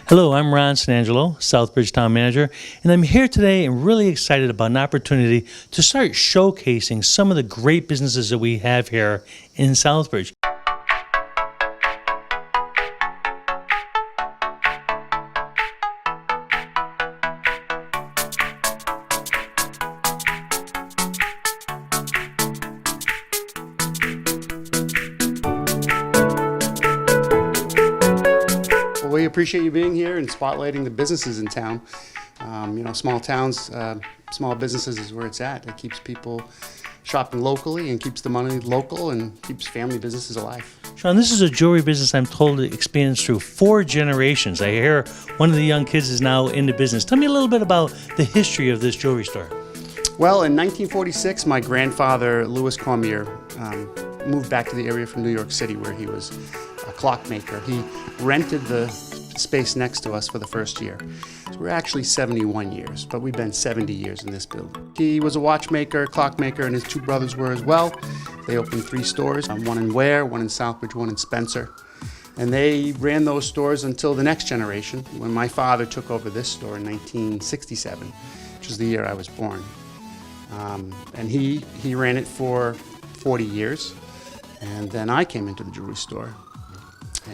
Hello, I'm Angelo, Southbridge Town Manager, and I'm here today and really excited about an opportunity to start showcasing some of the great businesses that we have here in Southbridge. We appreciate you being here and spotlighting the businesses in town. Small towns, small businesses is where it's at. It keeps people shopping locally and keeps the money local and keeps family businesses alive. Shawn, this is a jewelry business I'm told it expands through 4 generations. I hear one of the young kids is now in the business. Tell me a little bit about the history of this jewelry store. Well, in 1946, my grandfather, Louis Cormier, moved back to the area from New York City where he was a clockmaker. He rented the space next to us for the first year. So we're actually 71 years, but we've been 70 years in this building. He was a watchmaker, clockmaker, and his 2 brothers were as well. They opened 3 stores, one in Ware, one in Southbridge, one in Spencer. And they ran those stores until the next generation, when my father took over this store in 1967, which is the year I was born. And he ran it for 40 years, and then I came into the jewelry store.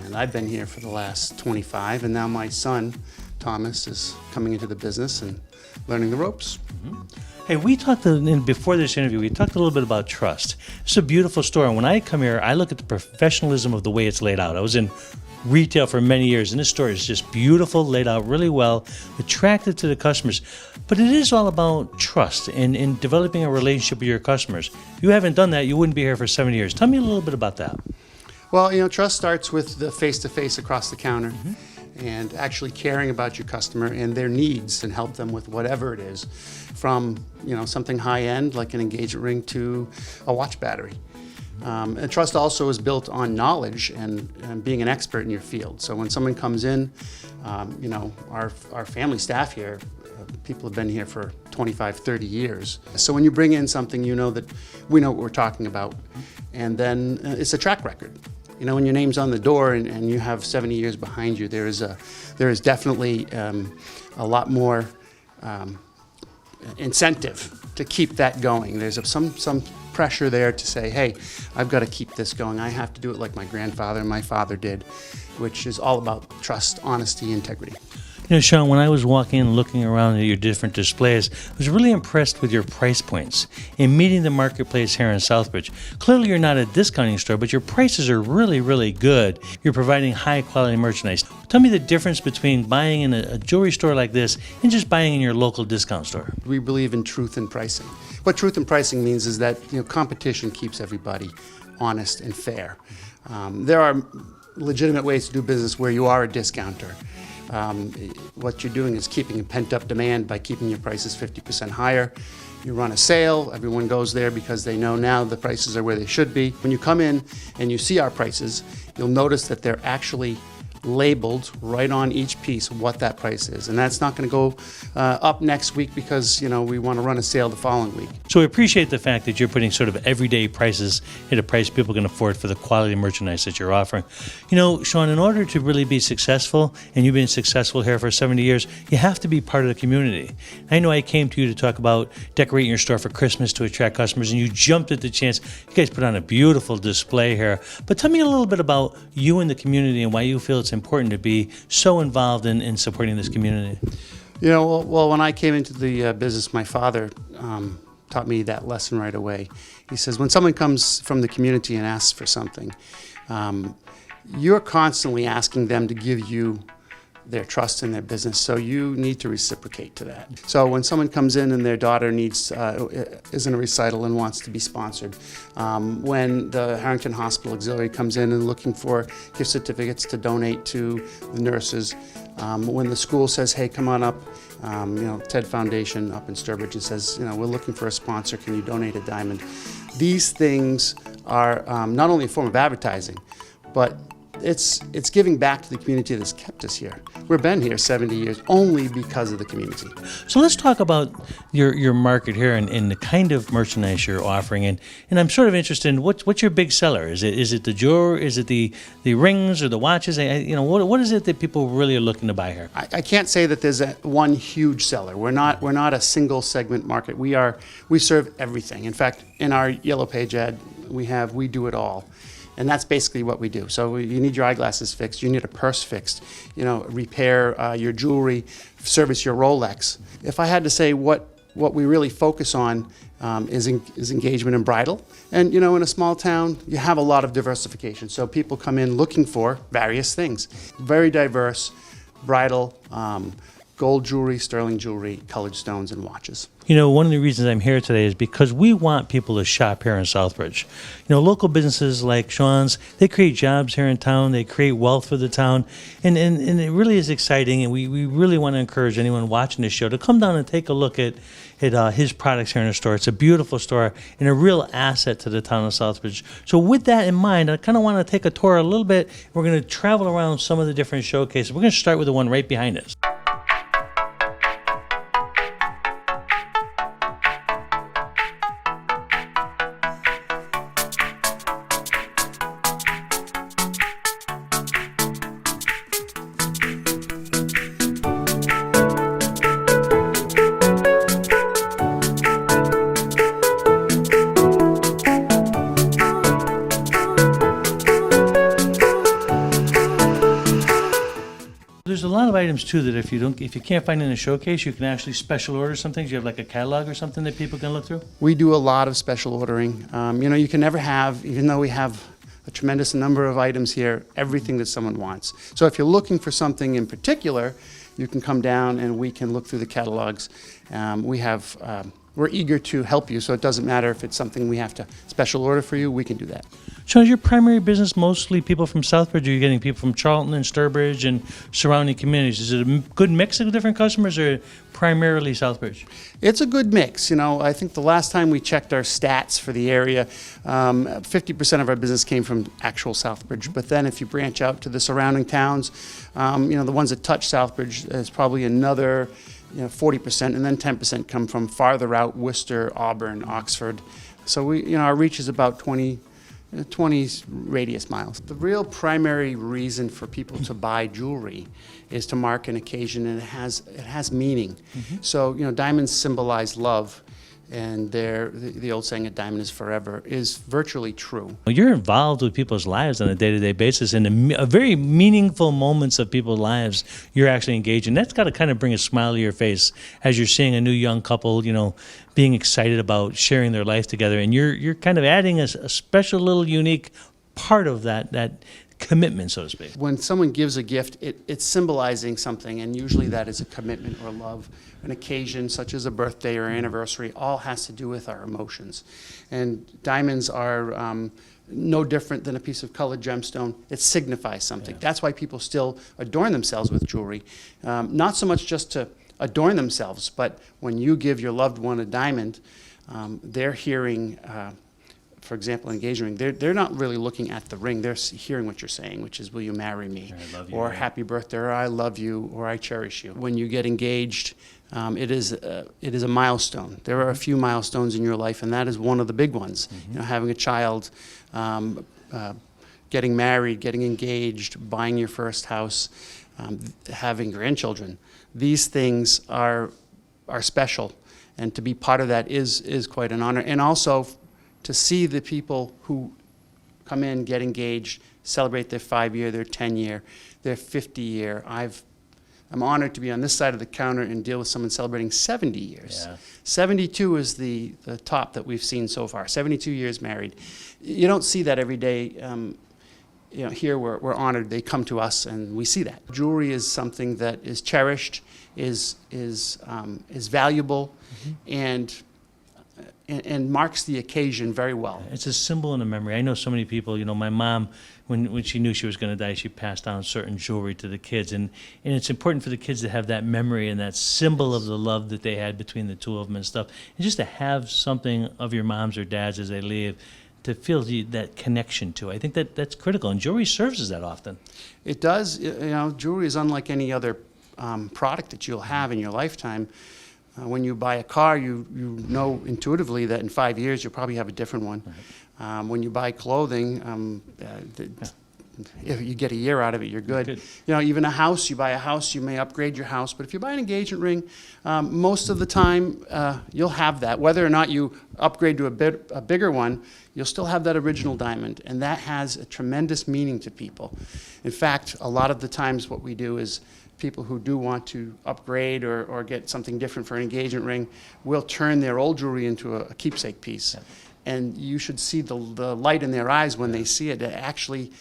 And I've been here for the last 25, and now my son, Thomas, is coming into the business and learning the ropes. Mm-hmm. Hey, we talked, before this interview, we talked a little bit about trust. It's a beautiful store, and when I come here, I look at the professionalism of the way it's laid out. I was in retail for many years, and this store is just beautiful, laid out really well, attractive to the customers. But it is all about trust and in developing a relationship with your customers. If you haven't done that, you wouldn't be here for 7 years. Tell me a little bit about that. Well, trust starts with the face-to-face across the counter and actually caring about your customer and their needs and help them with whatever it is, from something high-end like an engagement ring to a watch battery. And trust also is built on knowledge and being an expert in your field. So when someone comes in, our family staff here, people have been here for 25, 30 years. So when you bring in something, that we know what we're talking about. And then it's a track record. When your name's on the door and you have 70 years behind you, there is definitely a lot more incentive to keep that going. There's some pressure there to say, hey, I've got to keep this going. I have to do it like my grandfather and my father did, which is all about trust, honesty, integrity. Shawn, when I was walking and looking around at your different displays, I was really impressed with your price points in meeting the marketplace here in Southbridge. Clearly, you're not a discounting store, but your prices are really, really good. You're providing high-quality merchandise. Tell me the difference between buying in a jewelry store like this and just buying in your local discount store. We believe in truth in pricing. What truth in pricing means is that competition keeps everybody honest and fair. There are legitimate ways to do business where you are a discounter. What you're doing is keeping a pent-up demand by keeping your prices 50% higher. You run a sale, everyone goes there because they know now the prices are where they should be. When you come in and you see our prices, you'll notice that they're actually labeled right on each piece what that price is. And that's not going to go up next week because, we want to run a sale the following week. So we appreciate the fact that you're putting sort of everyday prices at a price people can afford for the quality merchandise that you're offering. Shawn, in order to really be successful, and you've been successful here for 70 years, you have to be part of the community. I know I came to you to talk about decorating your store for Christmas to attract customers, and you jumped at the chance. You guys put on a beautiful display here. But tell me a little bit about you and the community and why you feel it's important to be so involved in supporting this community. Well, when I came into the business, my father taught me that lesson right away. He says, when someone comes from the community and asks for something, you're constantly asking them to give you their trust in their business, so you need to reciprocate to that. So when someone comes in and their daughter is in a recital and wants to be sponsored, when the Harrington Hospital Auxiliary comes in and looking for gift certificates to donate to the nurses, when the school says, hey, come on up, TED Foundation up in Sturbridge and says, we're looking for a sponsor, can you donate a diamond? These things are not only a form of advertising, but It's giving back to the community that's kept us here. We've been here 70 years only because of the community. So let's talk about your market here and the kind of merchandise you're offering. And I'm sort of interested in what's your big seller? Is it the jewelry? Is it the rings or the watches? What is it that people really are looking to buy here? I can't say that there's one huge seller. We're not a single segment market. We serve everything. In fact, in our Yellow Page ad, we do it all. And that's basically what we do. So you need your eyeglasses fixed, you need a purse fixed, repair your jewelry, service your Rolex. If I had to say what we really focus on is engagement and bridal. And in a small town, you have a lot of diversification. So people come in looking for various things. Very diverse, bridal, gold jewelry, sterling jewelry, colored stones, and watches. One of the reasons I'm here today is because we want people to shop here in Southbridge. Local businesses like Shawn's, they create jobs here in town, they create wealth for the town, and it really is exciting, and we really want to encourage anyone watching this show to come down and take a look at his products here in the store. It's a beautiful store and a real asset to the town of Southbridge. So with that in mind, I kind of want to take a tour a little bit. We're going to travel around some of the different showcases. We're going to start with the one right behind us. There's a lot of items too that if you can't find in a showcase, you can actually special order some things. You have like a catalog or something that people can look through? We do a lot of special ordering. You can never have, even though we have a tremendous number of items here, everything that someone wants. So if you're looking for something in particular, you can come down and we can look through the catalogs. We're eager to help you, so it doesn't matter if it's something we have to special order for you, we can do that. So is your primary business mostly people from Southbridge, or are you getting people from Charlton and Sturbridge and surrounding communities? Is it a good mix of different customers, or primarily Southbridge? It's a good mix. I think the last time we checked our stats for the area, 50% of our business came from actual Southbridge. But then if you branch out to the surrounding towns, the ones that touch Southbridge, there's probably another 40%, and then 10% come from farther out: Worcester, Auburn, Oxford. So our reach is about 20 radius miles. The real primary reason for people to buy jewelry is to mark an occasion, and it has meaning. Mm-hmm. So diamonds symbolize love, and the old saying, "A diamond is forever," is virtually true. You're involved with people's lives on a day-to-day basis, and a very meaningful moments of people's lives you're actually engaged in. That's got to kind of bring a smile to your face as you're seeing a new young couple, being excited about sharing their life together, and you're kind of adding a special little unique part of that commitment, so to speak. When someone gives a gift, it's symbolizing something, and usually that is a commitment or love. An occasion such as a birthday or anniversary all has to do with our emotions. And diamonds are no different than a piece of colored gemstone. It signifies something. Yeah. That's why people still adorn themselves with jewelry. Not so much just to adorn themselves, but when you give your loved one a diamond, they're hearing, for example, engagement ring, they're not really looking at the ring, they're hearing what you're saying, which is, "Will you marry me?" I love you, or yeah. "Happy birthday," or "I love you," or "I cherish you." When you get engaged, it is a milestone. There are a few milestones in your life, and that is one of the big ones. Mm-hmm. Having a child, getting married, getting engaged, buying your first house, having grandchildren. These things are special, and to be part of that is quite an honor. And also to see the people who come in, get engaged, celebrate their 5-year, their 10-year, their 50-year. I'm honored to be on this side of the counter and deal with someone celebrating 70 years. Yeah. 72 is the top that we've seen so far. 72 years married. You don't see that every day. Here we're honored. They come to us, and we see that. Jewelry is something that is cherished, is valuable, mm-hmm. and marks the occasion very well. It's a symbol and a memory. I know so many people. My mom, when she knew she was going to die, she passed down certain jewelry to the kids, and it's important for the kids to have that memory and that symbol of the love that they had between the two of them and stuff, and just to have something of your mom's or dad's as they leave. to feel that connection to. I think that's critical, and jewelry serves as that often. It does. You know, jewelry is unlike any other product that you'll have in your lifetime. When you buy a car, you know intuitively that in 5 years you'll probably have a different one. Right. When you buy clothing, if you get a year out of it, you're good. You know, even a house, you buy a house, you may upgrade your house, but if you buy an engagement ring, most of the time you'll have that. Whether or not you upgrade to a bigger one, you'll still have that original diamond, and that has a tremendous meaning to people. In fact, a lot of the times what we do is people who do want to upgrade or get something different for an engagement ring will turn their old jewelry into a keepsake piece. Yeah. And you should see the light in their eyes when they see it. It actually,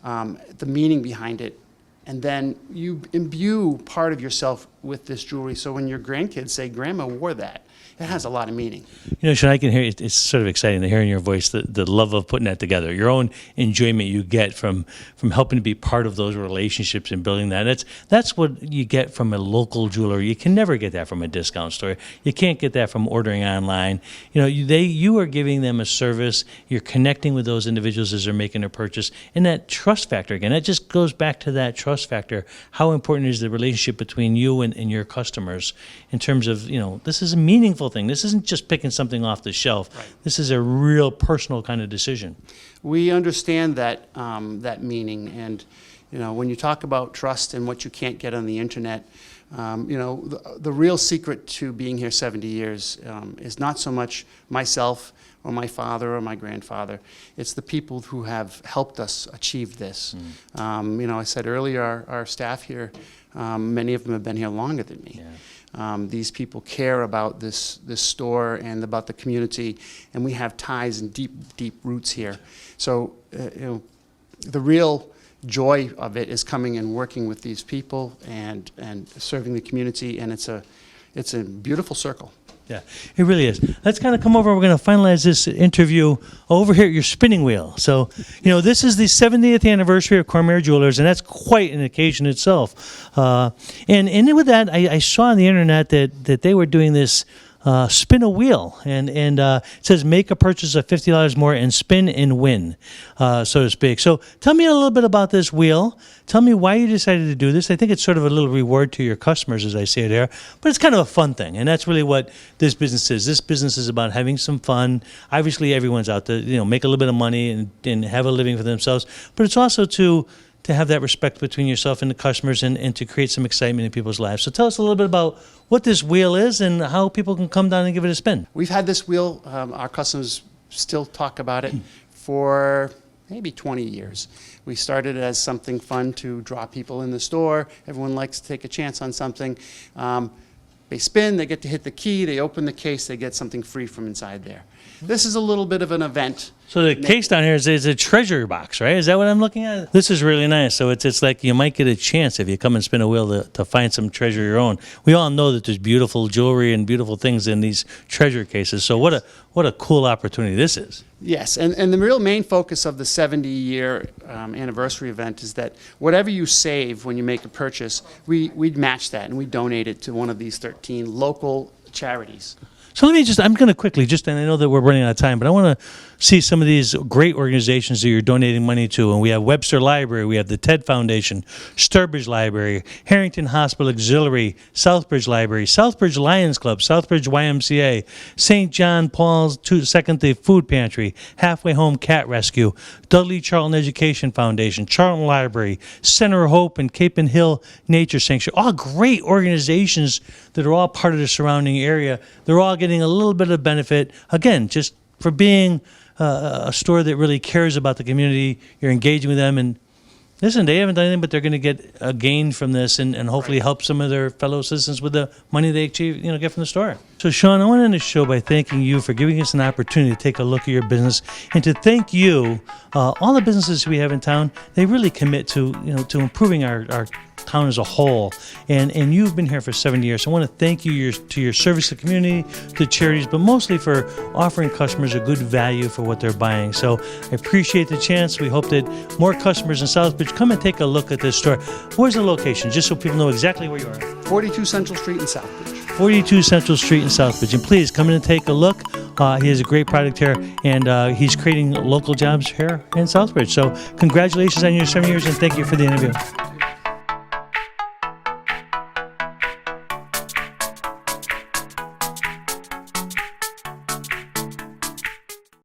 the meaning behind it. And then you imbue part of yourself with this jewelry. So when your grandkids say, Grandma wore that, it has a lot of meaning. You know, Shawn, I can hear it's sort of exciting to hear in your voice the love of putting that together, your own enjoyment you get from helping to be part of those relationships and building that. That's what you get from a local jeweler. You can never get that from a discount store. You can't get that from ordering online. You know, you are giving them a service. You're connecting with those individuals as they're making a purchase, and that trust factor again. That just goes back to that trust factor. How important is the relationship between you and your customers in terms of, you know, this is a meaningful thing. This isn't just picking something off the shelf. Right. This is a real personal kind of decision. We understand that that meaning, and you know, when you talk about trust and what you can't get on the internet, you know, the real secret to being here 70 years is not so much myself or my father or my grandfather. It's the people who have helped us achieve this. Mm. You know, I said earlier, our staff here, many of them have been here longer than me. Yeah. These people care about this store and about the community, and we have ties and deep roots here. So, you know, the real joy of it is coming and working with these people and serving the community, and it's a beautiful circle. Yeah, it really is. Let's kind of come over. We're going to finalize this interview over here at your spinning wheel. So, you know, this is the 70th anniversary of Cormier Jewelers, and that's quite an occasion itself. And with that, I saw on the internet that they were doing this spin a wheel, and it says make a purchase of $50 more and spin and win, so to speak. So tell me a little bit about this wheel. Tell me why you decided to do this. I think it's sort of a little reward to your customers, as I see it here, but it's kind of a fun thing, and that's really what this business is. This business is about having some fun. Obviously, everyone's out to, you know, make a little bit of money and have a living for themselves, but it's also to have that respect between yourself and the customers and to create some excitement in people's lives. So tell us a little bit about what this wheel is and how people can come down and give it a spin. We've had this wheel, our customers still talk about it for maybe 20 years. We started as something fun to draw people in the store. Everyone likes to take a chance on something. They spin, they get to hit the key, they open the case, they get something free from inside there. This is a little bit of an event. So the case down here is a treasure box, right? Is that what I'm looking at? This is really nice. So it's like you might get a chance if you come and spin a wheel to find some treasure of your own. We all know that there's beautiful jewelry and beautiful things in these treasure cases. So what a cool opportunity this is. Yes, and the real main focus of the 70-year anniversary event is that whatever you save when you make a purchase, we'd match that and we donate it to one of these 13 local charities. So I'm going to quickly, and I know that we're running out of time, but I want to see some of these great organizations that you're donating money to. And we have Webster Library, we have the TED Foundation, Sturbridge Library, Harrington Hospital Auxiliary, Southbridge Library, Southbridge Lions Club, Southbridge YMCA, St. John Paul's Second Day Food Pantry, Halfway Home Cat Rescue, Dudley Charlton Education Foundation, Charlton Library, Center of Hope, and Cape and Hill Nature Sanctuary. All great organizations that are all part of the surrounding area. They're all getting a little bit of benefit, again, just for being a store that really cares about the community. You're engaging with them, and listen, they haven't done anything, but they're going to get a gain from this and hopefully help some of their fellow citizens with the money they achieve, get from the store. So, Shawn, I want to end the show by thanking you for giving us an opportunity to take a look at your business, and to thank you, all the businesses we have in town. They really commit to improving our town as a whole, and you've been here for 7 years. So I want to thank you to your service to the community, to charities, but mostly for offering customers a good value for what they're buying. So I appreciate the chance. We hope that more customers in Southbridge come and take a look at this store. Where's the location, just so people know exactly where you are? 42 Central Street in Southbridge. 42 Central Street in Southbridge. And please come in and take a look. He has a great product here, and he's creating local jobs here in Southbridge. So congratulations on your 7 years, and thank you for the interview.